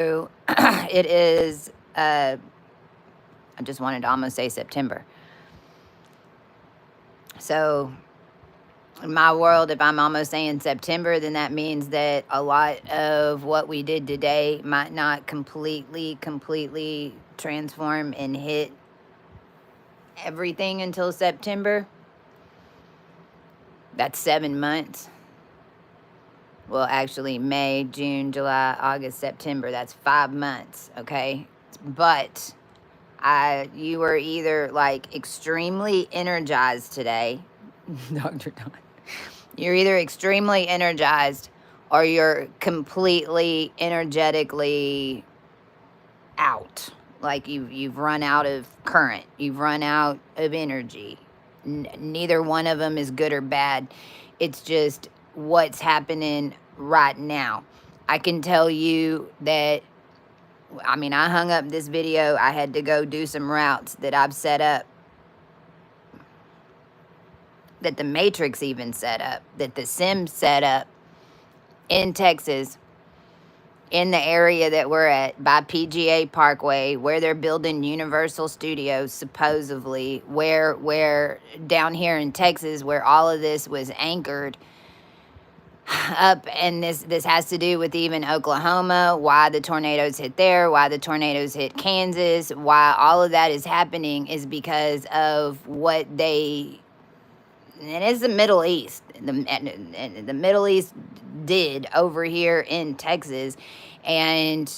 It is, I just wanted to almost say September. So, in my world, if I'm almost saying September, then that means that a lot of what we did today might not completely transform and hit everything until September. That's 7 months. Well, actually, May, June, July, August, September. That's 5 months, okay? But you were either like extremely energized today, Dr. Don. You're either extremely energized or you're completely energetically out. Like you've run out of current, you've run out of energy. Neither one of them is good or bad. It's just what's happening right now. I can tell you that, I mean, I hung up this video. I had to go do some routes that I've set up, that the Matrix even set up, that the Sims set up in Texas, in the area that we're at by PGA Parkway, where they're building Universal Studios, supposedly, where down here in Texas, where all of this was anchored up. And this has to do with even Oklahoma, why the tornadoes hit there, why the tornadoes hit Kansas, why all of that is happening is because of what they, and it's the Middle East, the Middle East did over here in Texas. And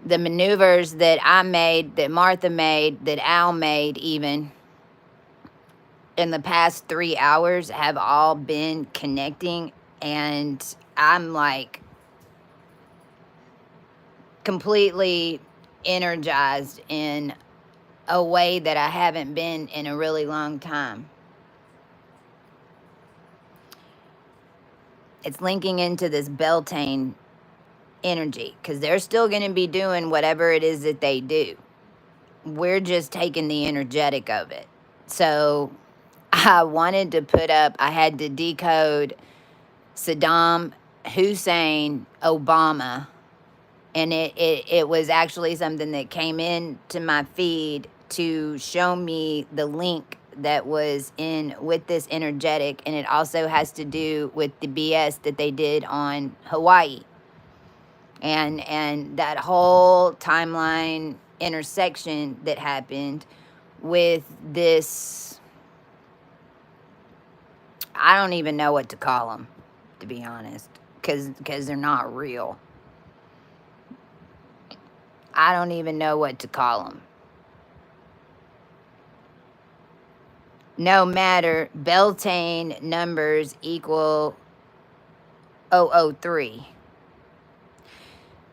the maneuvers that I made, that Martha made, that Al made even in the past 3 hours have all been connecting. And I'm like completely energized in a way that I haven't been in a really long time. It's linking into this Beltane energy because they're still going to be doing whatever it is that they do. We're just taking the energetic of it. So I wanted to put up, I had to decode Saddam Hussein Obama, and it was actually something that came in to my feed to show me the link that was in with this energetic, and it also has to do with the BS that they did on Hawaii. And that whole timeline intersection that happened with this, I don't even know what to call them, to be honest, because they're not real. I don't even know what to call them. No matter, Beltane numbers equal 003.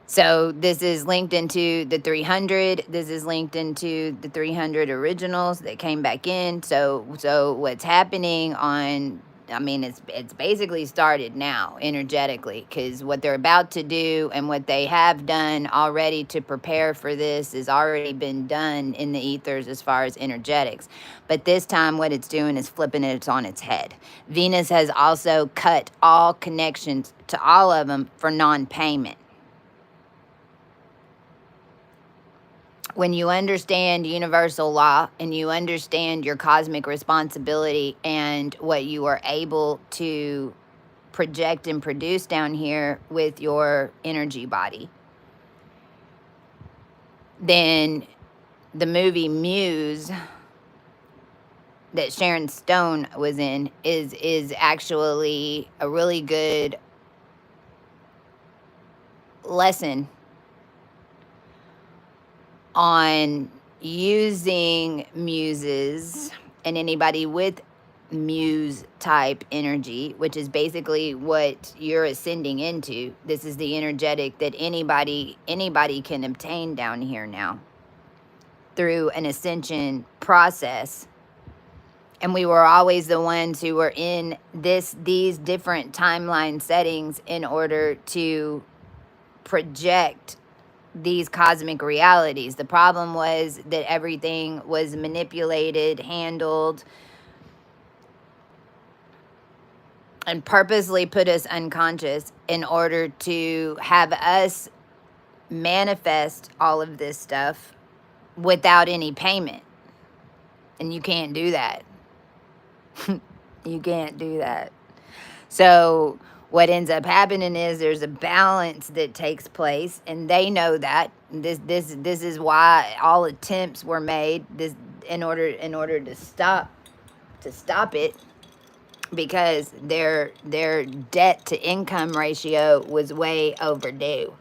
So this is linked into the 300. This is linked into the 300 originals that came back in. So what's happening on, I mean, it's basically started now energetically, because what they're about to do and what they have done already to prepare for this has already been done in the ethers as far as energetics. But this time what it's doing is flipping it on its head. Venus has also cut all connections to all of them for non-payment. When you understand universal law and you understand your cosmic responsibility and what you are able to project and produce down here with your energy body, then the movie Muse that Sharon Stone was in is actually a really good lesson on using muses and anybody with muse type energy, which is basically what you're ascending into. This is the energetic that anybody can obtain down here now through an ascension process. And we were always the ones who were in these different timeline settings in order to project these cosmic realities. The problem was that everything was manipulated, handled, and purposely put us unconscious in order to have us manifest all of this stuff without any payment. And you can't do that. You can't do that. So what ends up happening is there's a balance that takes place, and they know that. This is why all attempts were made this in order to stop it, because their debt to income ratio was way overdue.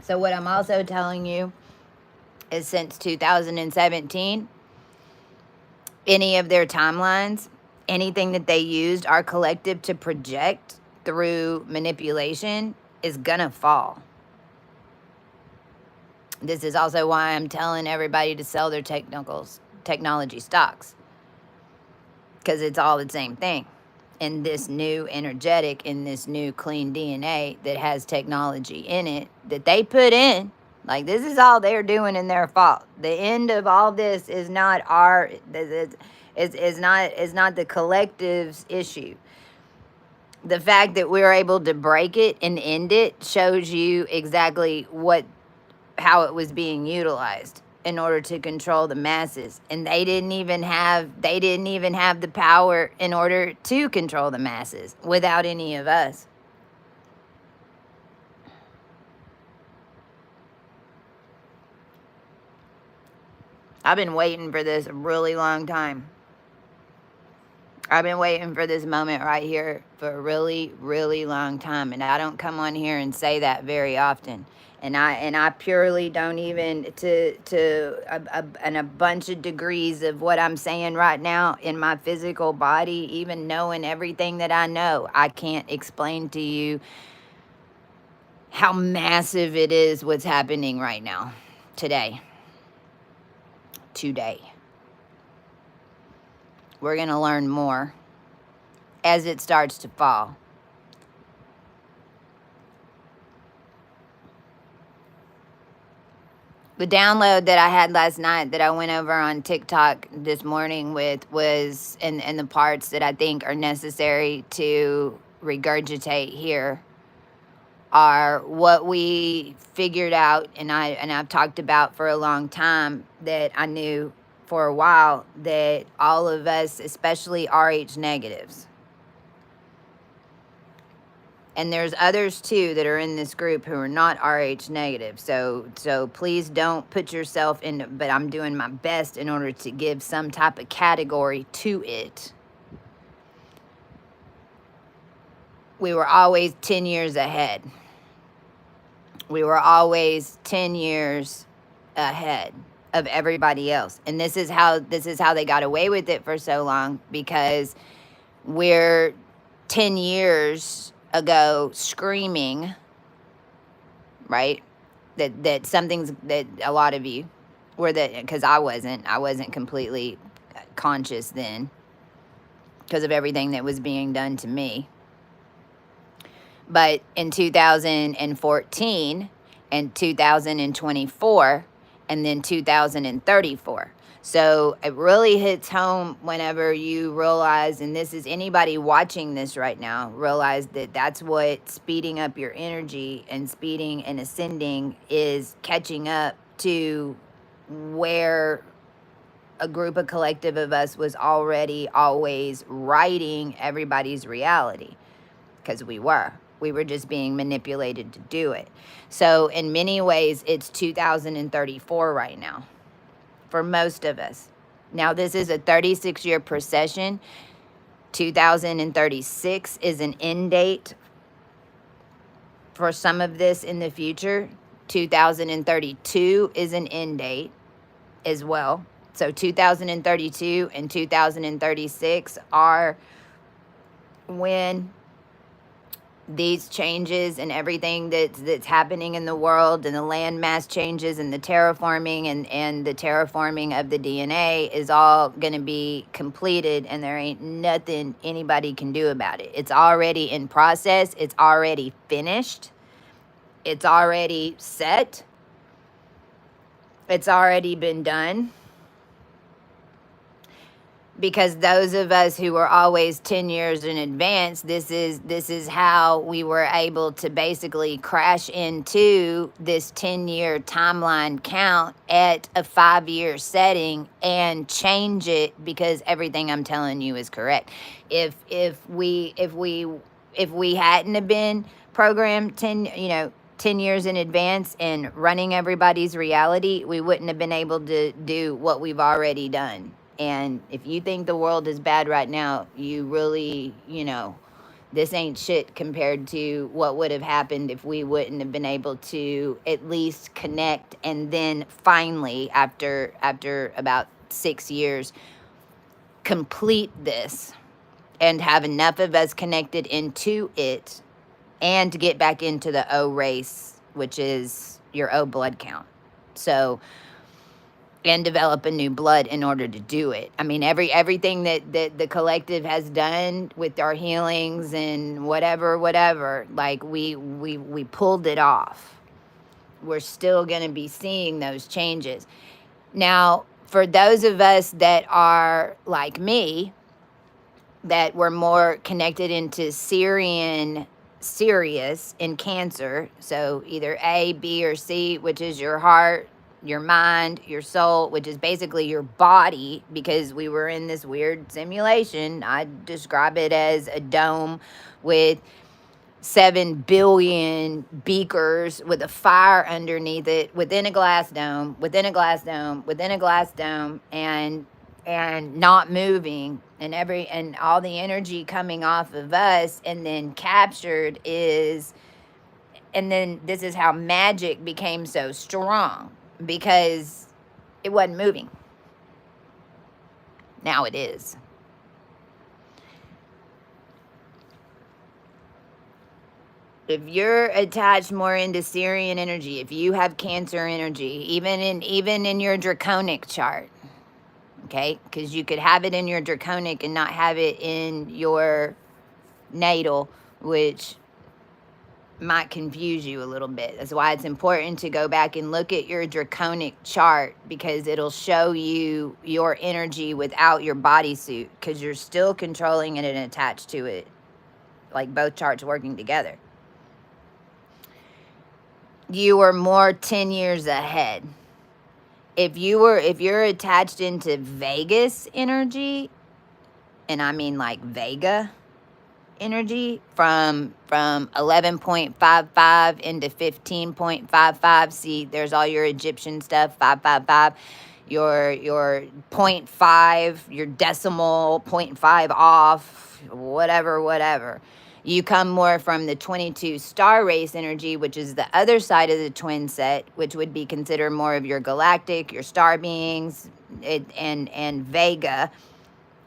So what I'm also telling you is, since 2017, any of their timelines, anything that they used our collective to project through manipulation, is gonna fall. This is also why I'm telling everybody to sell their technology stocks, because it's all the same thing. In this new energetic, in this new clean DNA that has technology in it that they put in. Like, this is all they're doing in their fault. The end of all this is not not the collective's issue. The fact that we're able to break it and end it shows you exactly how it was being utilized in order to control the masses. And they didn't even have the power in order to control the masses without any of us. I've been waiting for this a really long time. I've been waiting for this moment right here for a really, really long time. And I don't come on here and say that very often. And I purely don't even and a bunch of degrees of what I'm saying right now in my physical body, even knowing everything that I know, I can't explain to you how massive it is what's happening right now, today. We're going to learn more as it starts to fall. The download that I had last night that I went over on TikTok this morning with was, and the parts that I think are necessary to regurgitate here, are what we figured out, and I've talked about for a long time, that I knew for a while, that all of us, especially RH negatives, and there's others too that are in this group who are not RH negative. So please don't put yourself in, but I'm doing my best in order to give some type of category to it. We were always 10 years ahead. We were always 10 years ahead of everybody else. And this is how they got away with it for so long, because we're 10 years ago screaming, right, that something's, that a lot of you were, that, because I wasn't completely conscious then because of everything that was being done to me. But in 2014 and 2024 and then 2034. So it really hits home whenever you realize, and this is anybody watching this right now, realize that that's what speeding up your energy and speeding and ascending is, catching up to where a group of collective of us was already always writing everybody's reality, because we were just being manipulated to do it. So in many ways, it's 2034 right now for most of us. Now, this is a 36-year procession. 2036 is an end date for some of this in the future. 2032 is an end date as well. So 2032 and 2036 are when these changes and everything that's happening in the world, and the landmass changes and the terraforming and the terraforming of the DNA is all going to be completed, and there ain't nothing anybody can do about it. It's already in process. It's already finished. It's already set. It's already been done. because those of us who were always 10 years in advance, this is how we were able to basically crash into this 10-year timeline count at a 5-year setting and change it, because everything I'm telling you is correct. If we hadn't have been programmed 10 years in advance and running everybody's reality, we wouldn't have been able to do what we've already done. And if you think the world is bad right now, you really, this ain't shit compared to what would have happened if we wouldn't have been able to at least connect, and then finally, after about 6 years, complete this and have enough of us connected into it, and to get back into the O race, which is your O blood count. So, and develop a new blood in order to do it. I mean, everything that the collective has done with our healings and whatever, like we pulled it off. We're still going to be seeing those changes. Now, for those of us that are like me, that were more connected into Sirius in Cancer, so either A, B, or C, which is your heart, your mind, your soul, which is basically your body, because we were in this weird simulation. I describe it as a dome with 7 billion beakers with a fire underneath it, within a glass dome, within a glass dome, within a glass dome, and not moving, and all the energy coming off of us, and then captured is, and then this is how magic became so strong, because it wasn't moving. Now it is. If you're attached more into Syrian energy, if you have Cancer energy, even in your draconic chart, okay, because you could have it in your draconic and not have it in your natal, which might confuse you a little bit. That's why it's important to go back and look at your draconic chart, because it'll show you your energy without your bodysuit, because you're still controlling it and attached to it, like both charts working together. You are more 10 years ahead. If you're attached into Vegas energy, and I mean like Vega energy, from 11.55 into 15.55. See, there's all your Egyptian stuff, 555. Your 0.5, your decimal 0.5 off, whatever. You come more from the 22 star race energy, which is the other side of the twin set, which would be considered more of your galactic, your star beings, and Vega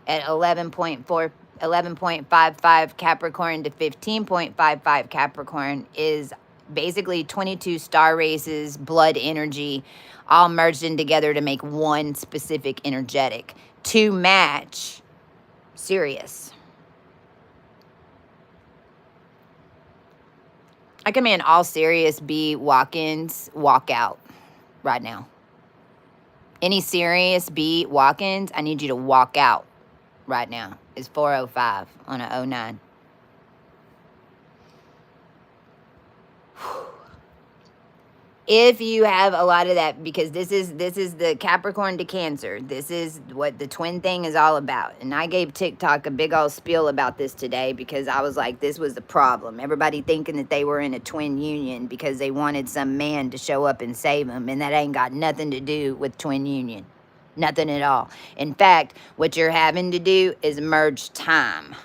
at 11.55 Capricorn to 15.55 Capricorn is basically 22 star races, blood energy, all merged in together to make one specific energetic to match Sirius. I command all Sirius B walk-ins walk out right now. Any Sirius B walk-ins, I need you to walk out right now. It's 4:05 on a 09. If you have a lot of that, because this is the Capricorn to Cancer. This is what the twin thing is all about. And I gave TikTok a big old spiel about this today, because I was like, this was the problem. Everybody thinking that they were in a twin union because they wanted some man to show up and save them. And that ain't got nothing to do with twin union. Nothing at all. In fact, what you're having to do is merge time.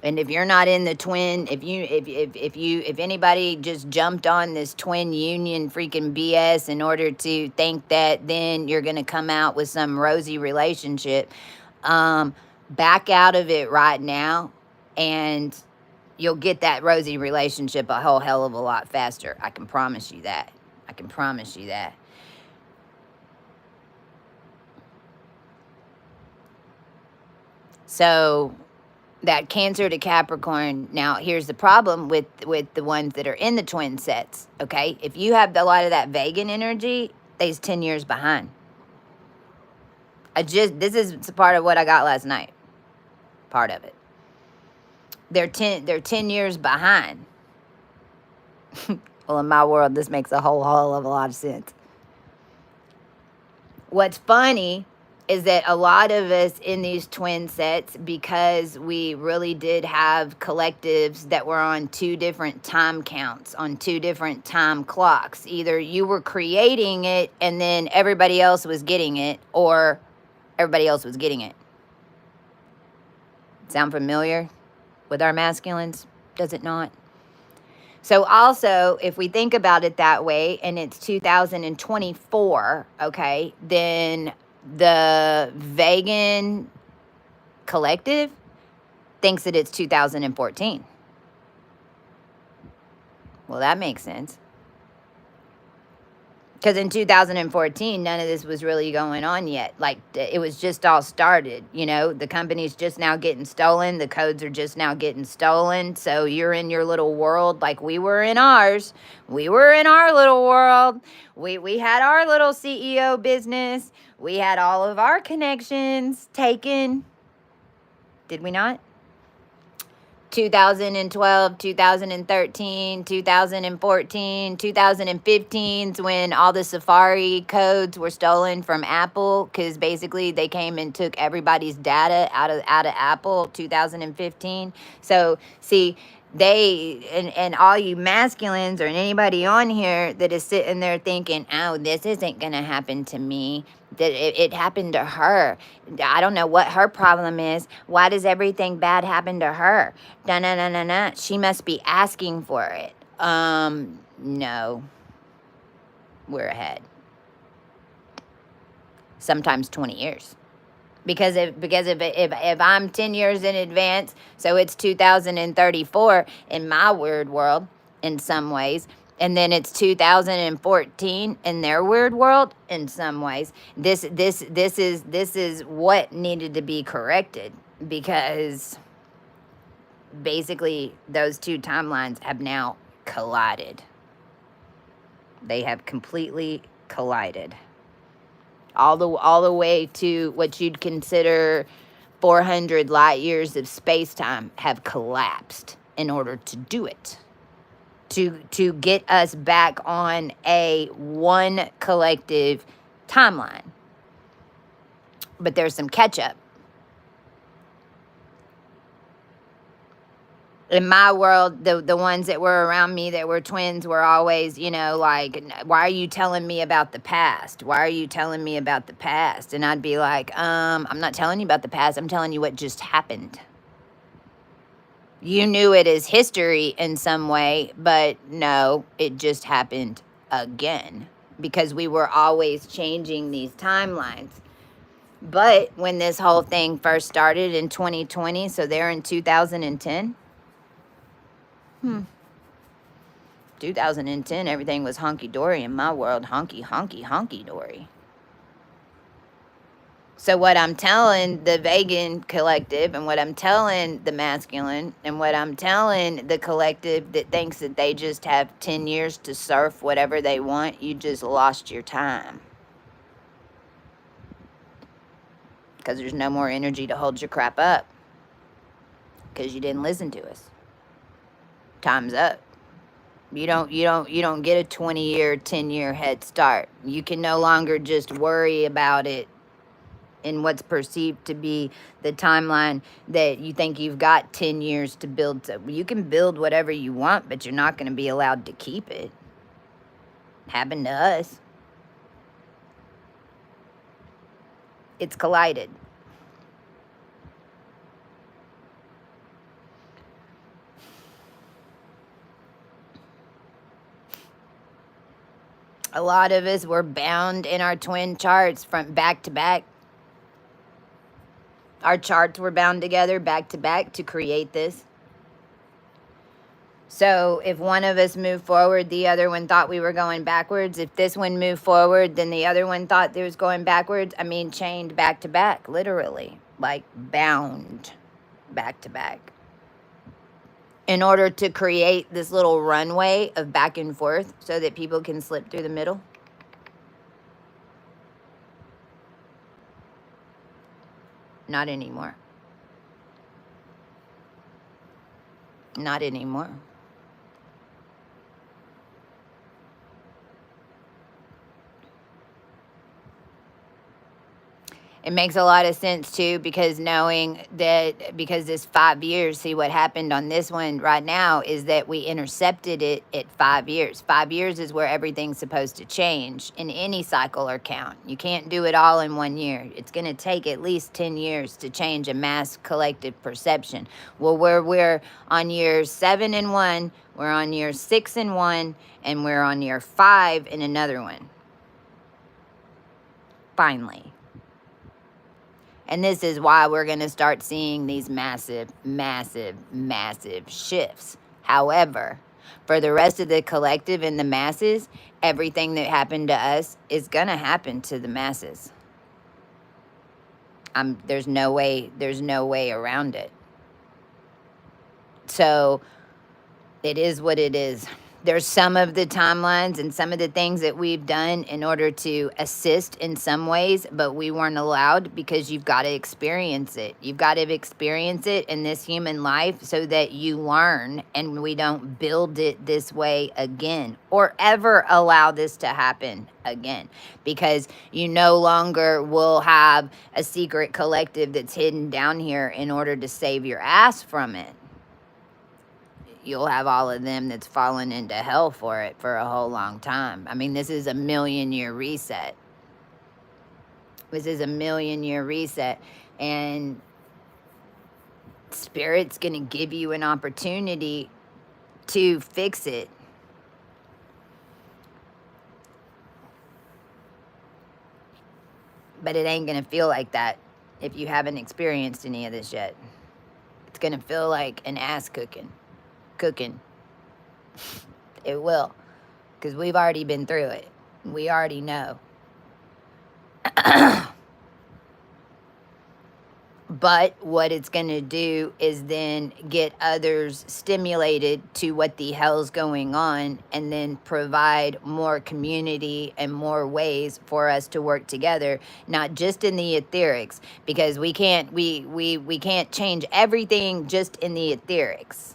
And if you're not in the twin, if anybody just jumped on this twin union freaking BS in order to think that then you're going to come out with some rosy relationship, back out of it right now, and you'll get that rosy relationship a whole hell of a lot faster. I can promise you that. I can promise you that. So that Cancer to Capricorn. Now, here's the problem with the ones that are in the twin sets, okay? If you have a lot of that Vegan energy, they's 10 years behind. This is part of what I got last night. Part of it. They're 10 years behind. Well, in my world, this makes a whole of a lot of sense. What's funny is that a lot of us in these twin sets, because we really did have collectives that were on two different time counts, on two different time clocks. Either you were creating it and then everybody else was getting it, or everybody else was getting it. Sound familiar with our masculines? Does it not? So also, if we think about it that way, and it's 2024, okay, then the vegan collective thinks that it's 2014. Well, that makes sense. Because in 2014, none of this was really going on yet. Like, it was just all started, you know? The company's just now getting stolen. The codes are just now getting stolen. So you're in your little world like we were in ours. We were in our little world. We had our little CEO business. We had all of our connections taken. Did we not? 2012, 2013, 2014, 2015 is when all the Safari codes were stolen from Apple, because basically they came and took everybody's data out of Apple. 2015. So see, and all you masculines or anybody on here that is sitting there thinking, oh, this isn't gonna happen to me, that it happened to her. I don't know what her problem is. Why does everything bad happen to her? No. She must be asking for it. No. We're ahead. Sometimes 20 years. Because if I'm 10 years in advance, so it's 2034 in my weird world in some ways, and then it's 2014 in their weird world in some ways. This is what needed to be corrected, because basically those two timelines have now collided. They have completely collided. All the way to what you'd consider 400 light years of space-time have collapsed in order to do it. To get us back on a one collective timeline. But there's some catch-up. In my world, the ones that were around me that were twins were always, you know, like, why are you telling me about the past? Why are you telling me about the past? And I'd be like, I'm not telling you about the past. I'm telling you what just happened. You knew it as history in some way, but no, it just happened again, because we were always changing these timelines. But when this whole thing first started in 2020, so they're in 2010. 2010, everything was honky-dory in my world. Honky-dory. So what I'm telling the vegan collective, and what I'm telling the masculine, and what I'm telling the collective that thinks that they just have 10 years to surf whatever they want, you just lost your time. Because there's no more energy to hold your crap up. Because you didn't listen to us. Time's up. You don't get a 20-year, 10-year head start. You can no longer just worry about it in what's perceived to be the timeline that you think you've got 10 years to build. To. You can build whatever you want, but you're not going to be allowed to keep it. Happened to us. It's collided. A lot of us were bound in our twin charts from back to back. Our charts were bound together back to back to create this. So if one of us moved forward, the other one thought we were going backwards. If this one moved forward, then the other one thought they was going backwards. I mean, chained back to back, literally. Like bound back to back. In order to create this little runway of back and forth so that people can slip through the middle. Not anymore. Not anymore. It makes a lot of sense too, because knowing that, because this 5 years, see what happened on this one right now is that we intercepted it at 5 years. 5 years is where everything's supposed to change in any cycle or count. You can't do it all in 1 year. It's going to take at least 10 years to change a mass collective perception. Well, we're on year 7 in one, we're on year 6 in one, and we're on year 5 in another one. Finally. And this is why we're going to start seeing these massive, massive, massive shifts. However, for the rest of the collective and the masses, everything that happened to us is going to happen to the masses. There's no way around it. So it is what it is. There's some of the timelines and some of the things that we've done in order to assist in some ways, but we weren't allowed, because you've got to experience it. You've got to experience it in this human life so that you learn, and we don't build it this way again or ever allow this to happen again, because you no longer will have a secret collective that's hidden down here in order to save your ass from it. You'll have all of them that's fallen into hell for it for a whole long time. I mean, this is a 1,000,000-year reset. This is a 1,000,000-year reset. And Spirit's going to give you an opportunity to fix it. But it ain't going to feel like that if you haven't experienced any of this yet. It's going to feel like an ass cooking. It will, because we've already been through it. We already know. But what it's going to do is then get others stimulated to what the hell's going on, and then provide more community and more ways for us to work together, not just in the etherics, because we can't change everything just in the etherics.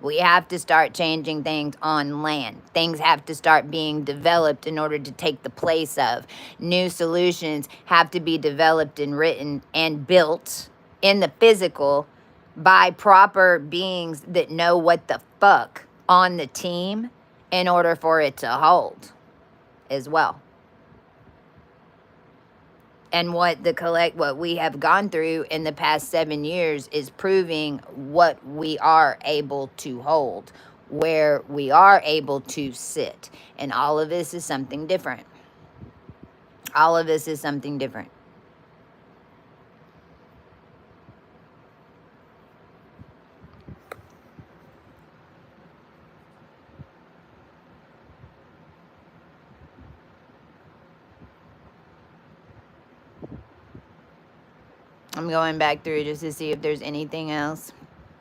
We have to start changing things on land. Things have to start being developed in order to take the place of. New solutions have to be developed and written and built in the physical by proper beings that know what the fuck on the team in order for it to hold as well. And what we have gone through in the past 7 years is proving what we are able to hold, where we are able to sit. And all of this is something different. All of this is something different. I'm going back through just to see if there's anything else.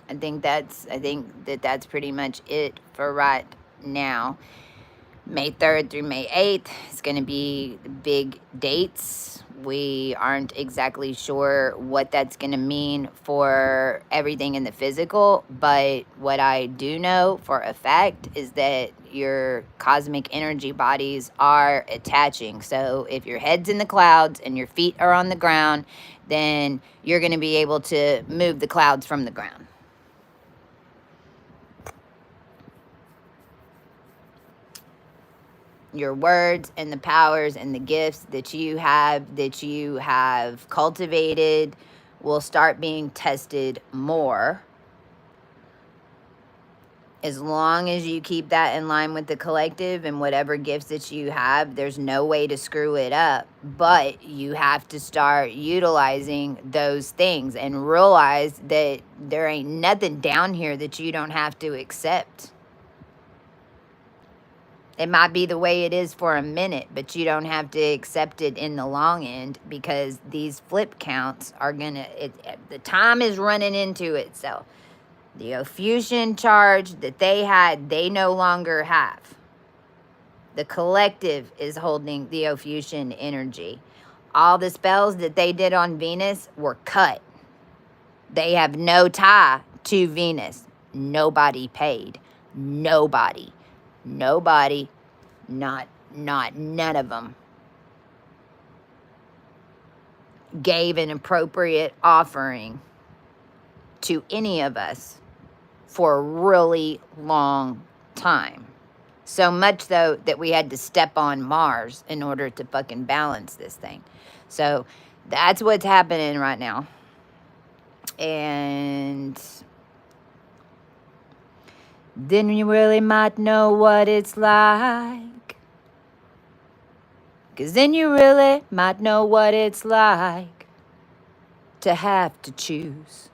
I think that's pretty much it for right now. May 3rd through May 8th is going to be big dates. We aren't exactly sure what that's going to mean for everything in the physical, but what I do know for a fact is that your cosmic energy bodies are attaching. So if your head's in the clouds and your feet are on the ground, then you're going to be able to move the clouds from the ground. Your words and the powers and the gifts that you have cultivated will start being tested more. As long as you keep that in line with the collective and whatever gifts that you have, there's no way to screw it up. But you have to start utilizing those things and realize that there ain't nothing down here that you don't have to accept. It might be the way it is for a minute, but you don't have to accept it in the long end, because these flip counts are the time is running into itself. The Ophiuchian charge that they had, they no longer have. The collective is holding the Ophiuchian energy. All the spells that they did on Venus were cut. They have no tie to Venus. Nobody paid. Nobody. Nobody. Not none of them gave an appropriate offering to any of us for a really long time. So much, though, that we had to step on Mars in order to fucking balance this thing. So that's what's happening right now. And then you really might know what it's like. 'Cause then you really might know what it's like to have to choose.